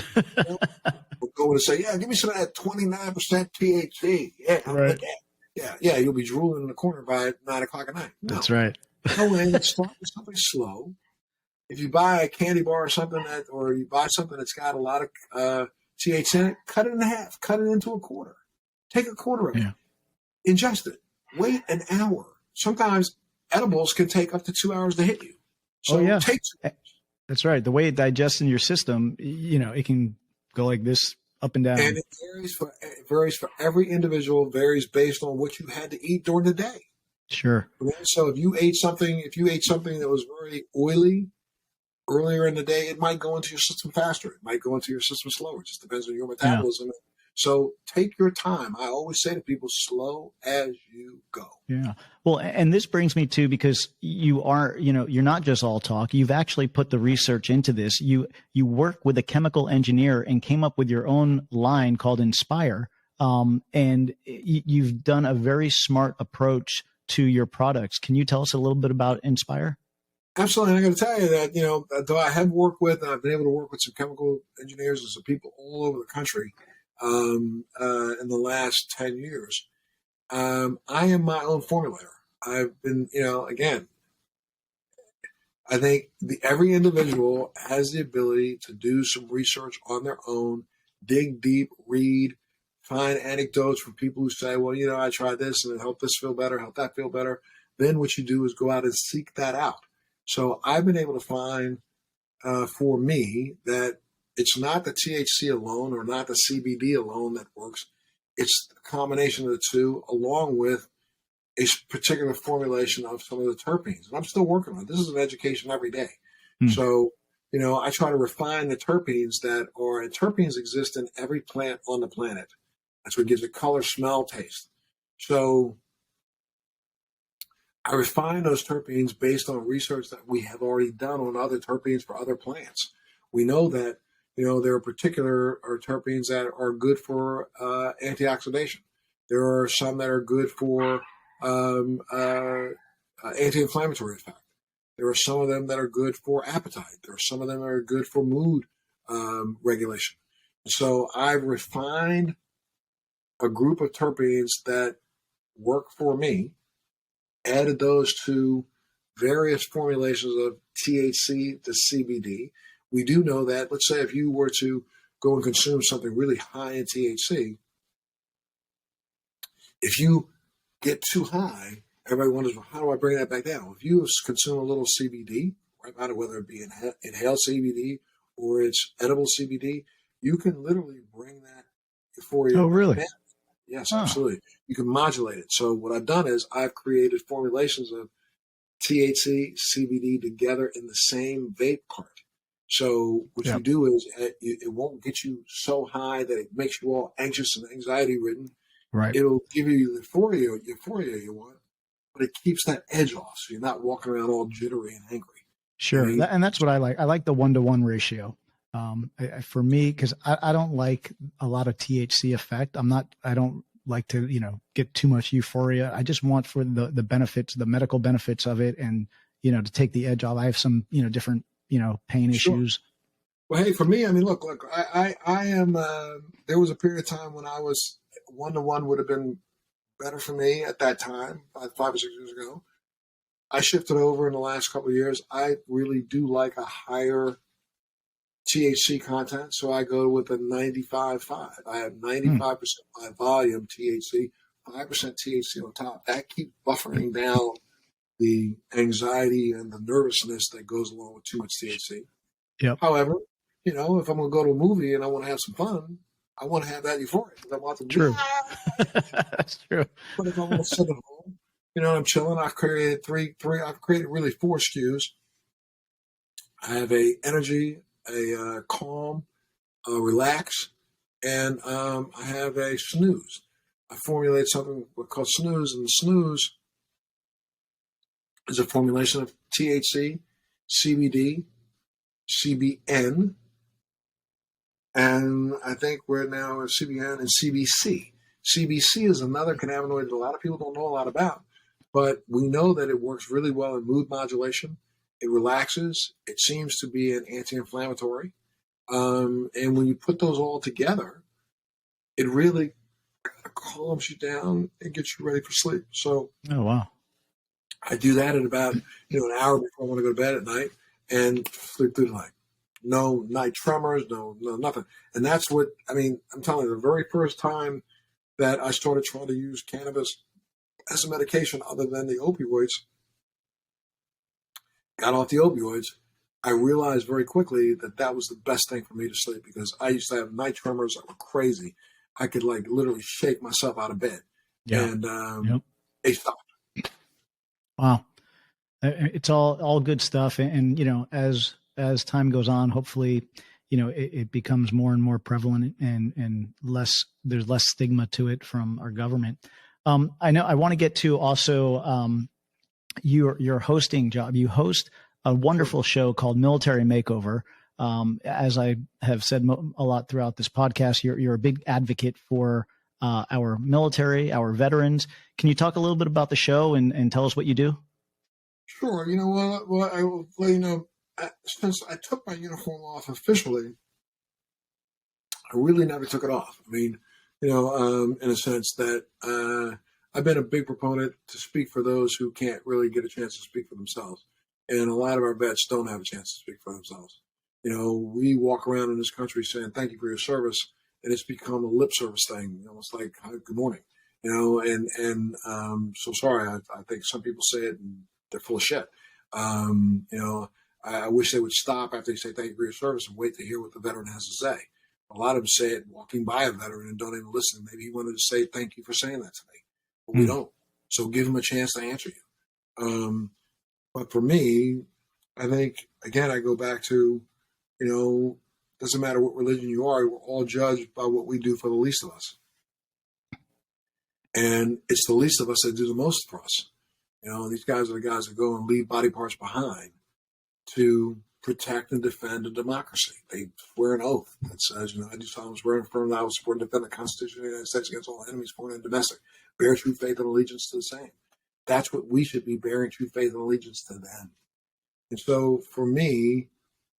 Or go in and say, give me some of that 29% THC. Yeah, right. Yeah, you'll be drooling in the corner by 9 o'clock at night. No. That's right. Go in and start with something slow. If you buy a candy bar or something or you buy something that's got a lot of THC in it, cut it in half, cut it into a quarter. Take a quarter of it. Ingest it. Wait an hour. Sometimes edibles can take up to 2 hours to hit you. So take 2 hours. That's right. The way it digests in your system, it can go like this up and down. And it varies for every individual, varies based on what you had to eat during the day. Sure. So if you ate something that was very oily earlier in the day, it might go into your system faster. It might go into your system slower. It just depends on your metabolism. So take your time. I always say to people, slow as you go. Yeah. Well, and this brings me to, because you are, you're not just all talk. You've actually put the research into this. You work with a chemical engineer and came up with your own line called Inspire. And you've done a very smart approach to your products. Can you tell us a little bit about Inspire? Absolutely. And I got to tell you that, though I have worked with, and I've been able to work with some chemical engineers and some people all over the country, in the last 10 years. I am my own formulator. I've been, again, I think every individual has the ability to do some research on their own, dig deep, read, find anecdotes from people who say, well, I tried this and it helped this feel better, helped that feel better. Then what you do is go out and seek that out. So I've been able to find for me that it's not the THC alone or not the CBD alone that works. It's the combination of the two, along with a particular formulation of some of the terpenes. And I'm still working on it. This is an education every day. So, I try to refine the terpenes and terpenes exist in every plant on the planet. That's what gives it color, smell, taste. So I refine those terpenes based on research that we have already done on other terpenes for other plants. We know that there are particular terpenes that are good for antioxidation. There are some that are good for anti-inflammatory effect. There are some of them that are good for appetite. There are some of them that are good for mood regulation. So I've refined a group of terpenes that work for me added those to various formulations of THC to CBD. We do know that, let's say if you were to go and consume something really high in THC, if you get too high, everybody wonders, well, how do I bring that back down? If you consume a little CBD, right about it, whether it be inhaled CBD or it's edible CBD, you can literally bring that euphoria. Oh, really? down. Yes, absolutely. You can modulate it. So what I've done is I've created formulations of THC, CBD together in the same vape cart. So what you do is it won't get you so high that it makes you all anxious and anxiety ridden. Right. It'll give you the euphoria you want, but it keeps that edge off, so you're not walking around all jittery and angry. Sure, and that's what I like. I like the 1-to-1 ratio. For me, because I don't like a lot of THC effect. I don't like to, get too much euphoria. I just want for the benefits, the medical benefits of it, and to take the edge off. I have some different pain issues. Well, hey, for me, I mean, look, I am. There was a period of time when I was 1-to-1 would have been better for me at that time, 5 or 6 years ago. I shifted over in the last couple of years. I really do like a higher THC content, so I go with a 95.5. I have 95% by volume THC, 5% THC on top. That keeps buffering down the anxiety and the nervousness that goes along with too much THC. Yep. However, if I'm going to go to a movie and I want to have some fun, I want to have that euphoria. I want to true. That's true. But if I want to sit at home, I'm chilling. I've created I've created really 4 SKUs. I have a energy, a calm, a relax, and I have a snooze. I formulate something called snooze, and the snooze is a formulation of THC, CBD, CBN, and I think we're now at CBN and CBC. CBC is another cannabinoid that a lot of people don't know a lot about, but we know that it works really well in mood modulation. It relaxes. It seems to be an anti-inflammatory. And when you put those all together, it really calms you down and gets you ready for sleep. So, oh wow, I do that at about an hour before I want to go to bed at night and sleep through the night. No night tremors, no nothing. And that's what I'm telling you, the very first time that I started trying to use cannabis as a medication other than the opioids, got off the opioids, I realized very quickly that was the best thing for me to sleep, because I used to have night tremors that were crazy. I could literally shake myself out of bed. Yeah. And they stopped. Wow. It's all good stuff. And as time goes on, hopefully, it becomes more and more prevalent and there's less stigma to it from our government. I know I want to get to also your hosting job. You host a wonderful show called Military Makeover. As I have said a lot throughout this podcast, you're a big advocate for our military, our veterans. Can you talk a little bit about the show and tell us what you do? Sure. Well, I will let you know. Since I took my uniform off officially, I really never took it off. In a sense that I've been a big proponent to speak for those who can't really get a chance to speak for themselves. And a lot of our vets don't have a chance to speak for themselves. We walk around in this country saying, thank you for your service. And it's become a lip service thing, almost like, good morning, so sorry. I think some people say it and they're full of shit. I wish they would stop after they say thank you for your service and wait to hear what the veteran has to say. A lot of them say it walking by a veteran and don't even listen. Maybe he wanted to say thank you for saying that to me, but we don't. So give him a chance to answer you. But for me, I think, again, I go back to, doesn't matter what religion you are, we're all judged by what we do for the least of us. And it's the least of us that do the most for us. These guys are the guys that go and leave body parts behind to protect and defend a democracy. They swear an oath that says, I do solemnly swear and affirm that I will support and defend the Constitution of the United States against all enemies, foreign and domestic. Bear true faith and allegiance to the same. That's what we should be, bearing true faith and allegiance to them. And so for me,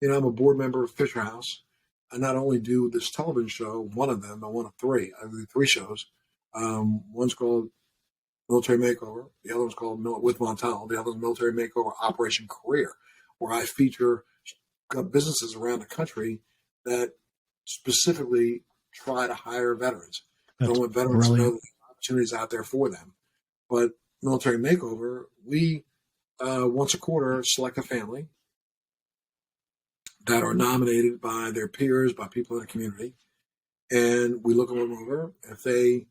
I'm a board member of Fisher House. I not only do this television show, one of them, one of 3. I do 3 shows. One's called Military Makeover. The other one's called with Montel. The other one's Military Makeover Operation Career, where I feature businesses around the country that specifically try to hire veterans. I don't want veterans to know that there are opportunities out there for them. But Military Makeover, we once a quarter select a family that are nominated by their peers, by people in the community, and we look them over. If they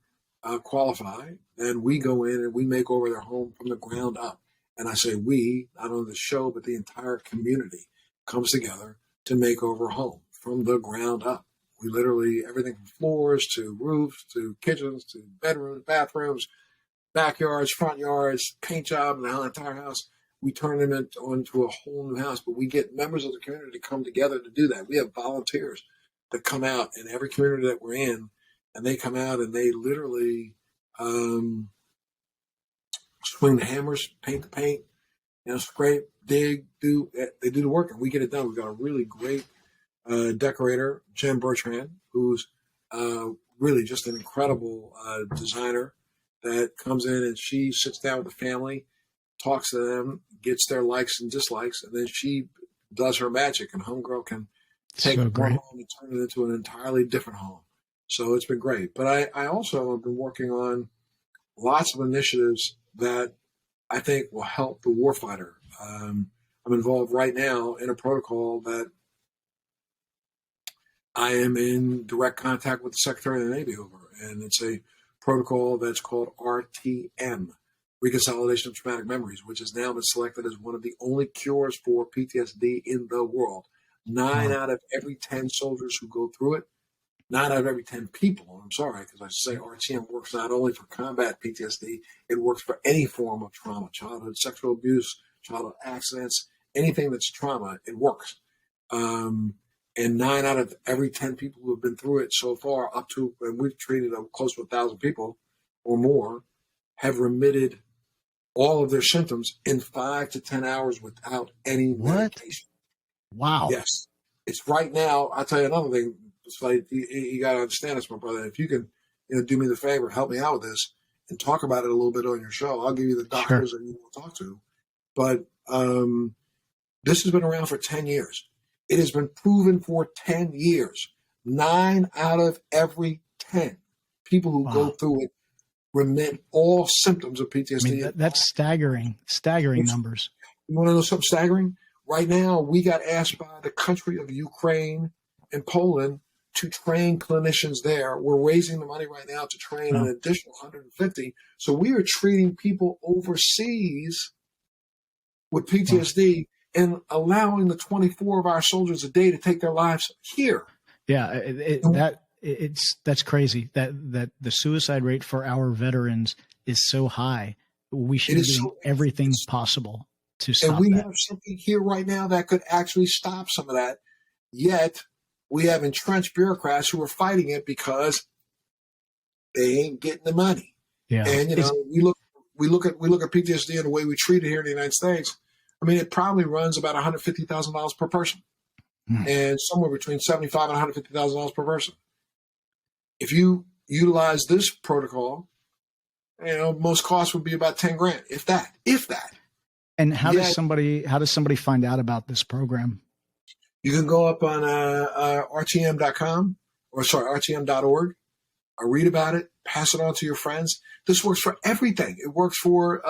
qualify, then we go in and we make over their home from the ground up. And I say we, not only the show, but the entire community comes together to make over a home from the ground up. We literally, everything from floors to roofs to kitchens to bedrooms, bathrooms, backyards, front yards, paint job, and the entire house. We turn them into a whole new house, but we get members of the community to come together to do that. We have volunteers that come out in every community that we're in, and they come out and they literally swing the hammers, paint the paint, scrape, dig, they do the work, and we get it done. We've got a really great decorator, Jen Bertrand, who's really just an incredible designer that comes in and she sits down with the family, talks to them, gets their likes and dislikes, and then she does her magic, and homegirl can take one home and turn it into an entirely different home. So it's been great. But I also have been working on lots of initiatives that I think will help the warfighter. I'm involved right now in a protocol that I am in direct contact with the Secretary of the Navy over, and it's a protocol that's called RTM, Reconsolidation of Traumatic Memories, which has now been selected as one of the only cures for PTSD in the world. 9 out of every 10 soldiers who go through it, 9 out of every 10 people, I'm sorry, because I say RTM works not only for combat PTSD, it works for any form of trauma, childhood sexual abuse, childhood accidents, anything that's trauma, it works. And 9 out of every 10 people who have been through it so far, up to, and we've treated close to 1,000 people or more, have remitted all of their symptoms in 5 to 10 hours without any medication. Wow. Yes. It's right now. I'll tell you another thing. It's like, you got to understand this, my brother. If you can, do me the favor, help me out with this and talk about it a little bit on your show. I'll give you the doctors that you want to talk to. But this has been around for 10 years. It has been proven for 10 years. 9 out of every 10 people who go through it remit all symptoms of PTSD. I mean, that's staggering numbers. You want to know something staggering? Right now, we got asked by the country of Ukraine and Poland to train clinicians there. We're raising the money right now to train an additional 150. So we are treating people overseas with PTSD and allowing the 24 of our soldiers a day to take their lives here. Yeah, that's crazy. That the suicide rate for our veterans is so high. We should be doing everything possible to stop and we that. have something here right now that could actually stop some of that. Yet we have entrenched bureaucrats who are fighting it because they ain't getting the money. Yeah, and we look at PTSD and the way we treat it here in the United States. I mean, it probably runs about $150,000 per person, and somewhere between $75,000 and $150,000 per person. If you utilize this protocol, most costs would be about $10,000, if that. And how does somebody find out about this program? You can go up on RTM.com RTM.org. Read about it, pass it on to your friends. This works for everything. It works for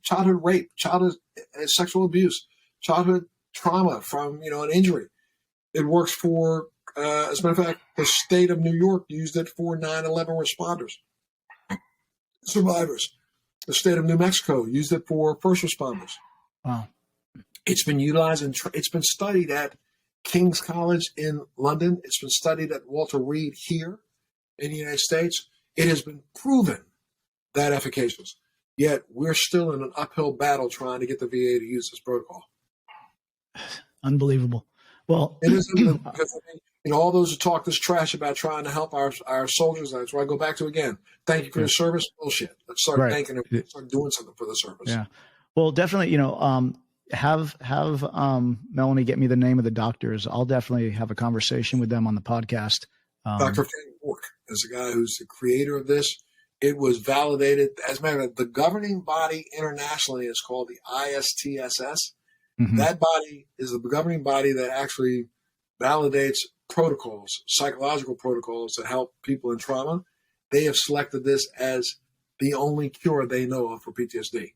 childhood rape, childhood sexual abuse, childhood trauma from an injury. It works for, as a matter of fact, the state of New York used it for 9/11 responders, survivors. The state of New Mexico used it for first responders. Wow. It's been utilized and it's been studied at King's College in London. It's been studied at Walter Reed here in the United States. It has been proven that efficacious. Yet we're still in an uphill battle trying to get the VA to use this protocol. Unbelievable. Well, it is because all those who talk this trash about trying to help our soldiers. That's where I go back to again. Thank you for your service. Bullshit. Let's start thanking them. Start doing something for the service. Yeah. Well, definitely. Have Melanie get me the name of the doctors. I'll definitely have a conversation with them on the podcast. Dr. Fanny Bork is the guy who's the creator of this. It was validated. As a matter of fact, the governing body internationally is called the ISTSS. Mm-hmm. That body is the governing body that actually validates protocols, psychological protocols that help people in trauma. They have selected this as the only cure they know of for PTSD.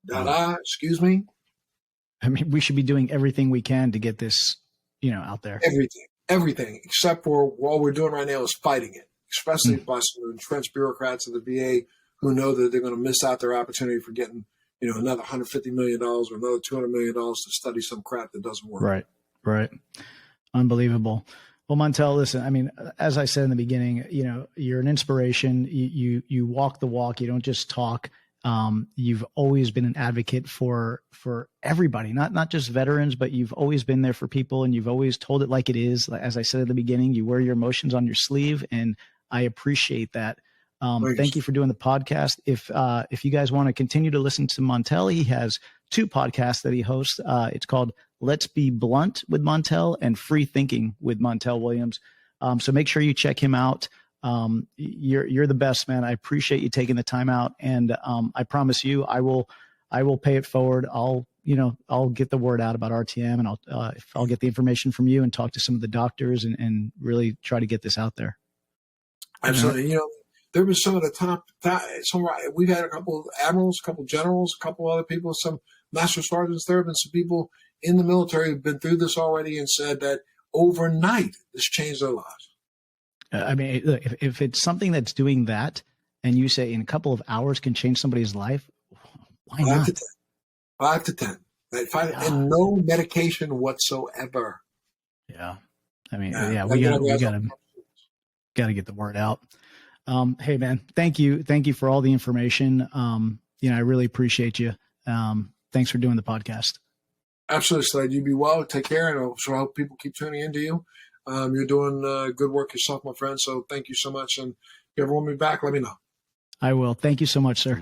Excuse me? I mean, we should be doing everything we can to get this, out there. Everything, except for all we're doing right now is fighting it, especially by some entrenched bureaucrats of the VA who know that they're going to miss out their opportunity for getting, another $150 million or another $200 million to study some crap that doesn't work. Right. Unbelievable. Well, Montel, listen, I mean, as I said in the beginning, you're an inspiration. You walk the walk. You don't just talk. You've always been an advocate for everybody, not just veterans, but you've always been there for people, and you've always told it like it is. As I said at the beginning, you wear your emotions on your sleeve, and I appreciate that. Thank you for doing the podcast. If you guys want to continue to listen to Montel, he has 2 podcasts that he hosts. It's called Let's Be Blunt with Montel and Free Thinking with Montel Williams. So make sure you check him out. You're the best, man. I appreciate you taking the time out, and I promise you, I will pay it forward. I'll get the word out about RTM, and I'll get the information from you and talk to some of the doctors and really try to get this out there. Absolutely. There was some of the top we've had a couple of admirals, a couple of generals, a couple of other people, some master sergeants. There have been some people in the military who've been through this already and said that overnight this changed their lives. I mean, look, if it's something that's doing that, and you say in a couple of hours can change somebody's life, why not? 5 to 10. And no medication whatsoever. Yeah. I mean, we gotta get the word out. Hey man, thank you for all the information. I really appreciate you. Thanks for doing the podcast. Absolutely, Slade. You be well. Take care, and I hope people keep tuning into you. You're doing good work yourself, my friend. So thank you so much. And if you ever want me back, let me know. I will. Thank you so much, sir.